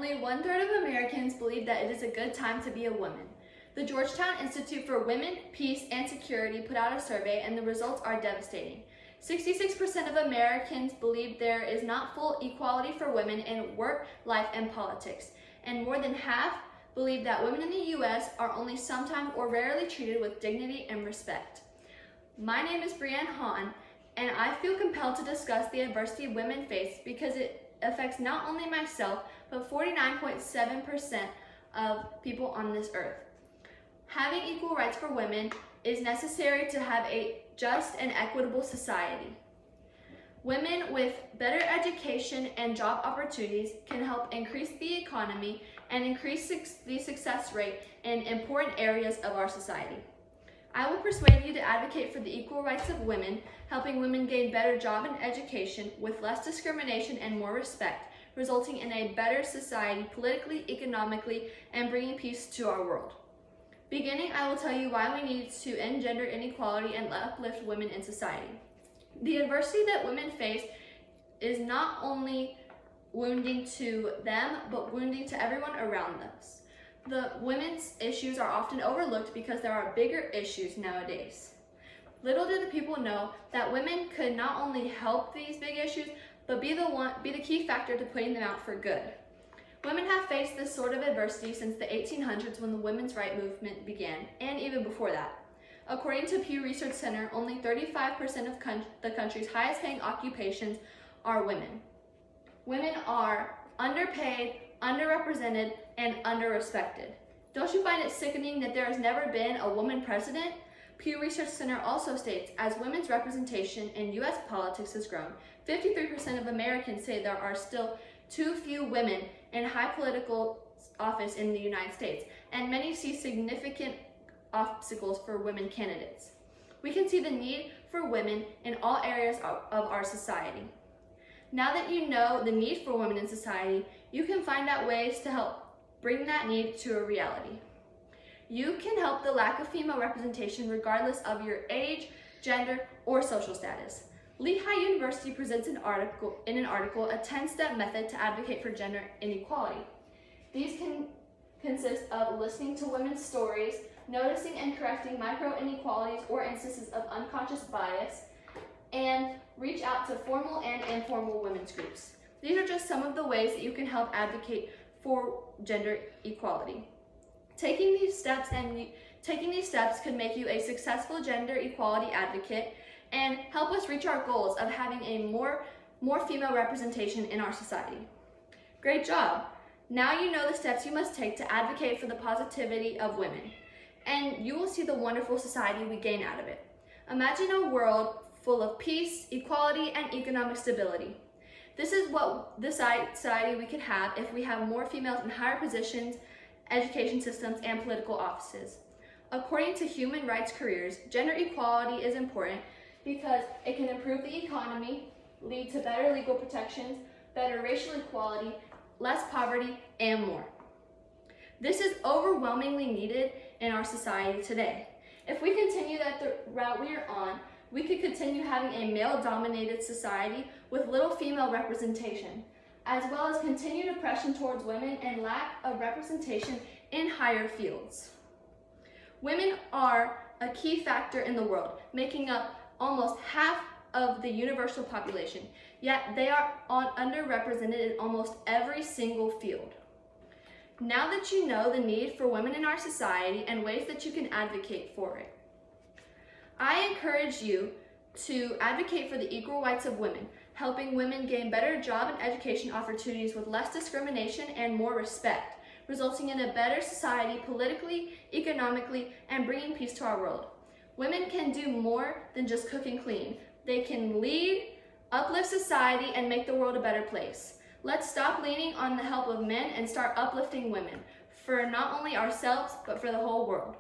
only 1/3 of Americans believe that it is a good time to be a woman. The Georgetown Institute for Women, Peace, and Security put out a survey, and the results are devastating. 66% of Americans believe there is not full equality for women in work, life, and politics, and more than half believe that women in the U.S. are only sometimes or rarely treated with dignity and respect. My name is Brianne Hahn, and I feel compelled to discuss the adversity women face because it affects not only myself, but 49.7% of people on this earth. Having equal rights for women is necessary to have a just and equitable society. Women with better education and job opportunities can help increase the economy and increase the success rate in important areas of our society. I will persuade you to advocate for the equal rights of women, helping women gain better job and education with less discrimination and more respect, resulting in a better society politically, economically, and bringing peace to our world. Beginning, I will tell you why we need to end gender inequality and uplift women in society. The adversity that women face is not only wounding to them, but wounding to everyone around us. The women's issues are often overlooked because there are bigger issues nowadays. Little do the people know that women could not only help these big issues, but be the key factor to putting them out for good. Women have faced this sort of adversity since the 1800s when the women's rights movement began, and even before that. According to Pew Research Center, only 35% of the country's highest paying occupations are women. Women are underpaid, underrepresented, and underrespected. Don't you find it sickening that there has never been a woman president? Pew Research Center also states, as women's representation in U.S. politics has grown, 53% of Americans say there are still too few women in high political office in the United States, and many see significant obstacles for women candidates. We can see the need for women in all areas of our society. Now that you know the need for women in society, you can find out ways to help bring that need to a reality. You can help the lack of female representation regardless of your age, gender, or social status. Lehigh University presents in an article a 10-step method to advocate for gender inequality. These can consist of listening to women's stories, noticing and correcting micro inequalities or instances of unconscious bias, and reach out to formal and informal women's groups. These are just some of the ways that you can help advocate for gender equality. Taking these steps could make you a successful gender equality advocate and help us reach our goals of having a more female representation in our society. Great job! Now you know the steps you must take to advocate for the positivity of women, and you will see the wonderful society we gain out of it. Imagine a world full of peace, equality, and economic stability. This is what the society we could have if we have more females in higher positions, education systems, and political offices. According to Human Rights Careers, gender equality is important because it can improve the economy, lead to better legal protections, better racial equality, less poverty, and more. This is overwhelmingly needed in our society today. If we continue the route we are on, we could continue having a male-dominated society with little female representation, as well as continued oppression towards women and lack of representation in higher fields. Women are a key factor in the world, making up almost half of the universal population, yet they are underrepresented in almost every single field. Now that you know the need for women in our society and ways that you can advocate for it, I encourage you to advocate for the equal rights of women, helping women gain better job and education opportunities with less discrimination and more respect, resulting in a better society politically, economically, and bringing peace to our world. Women can do more than just cook and clean. They can lead, uplift society, and make the world a better place. Let's stop leaning on the help of men and start uplifting women, for not only ourselves, but for the whole world.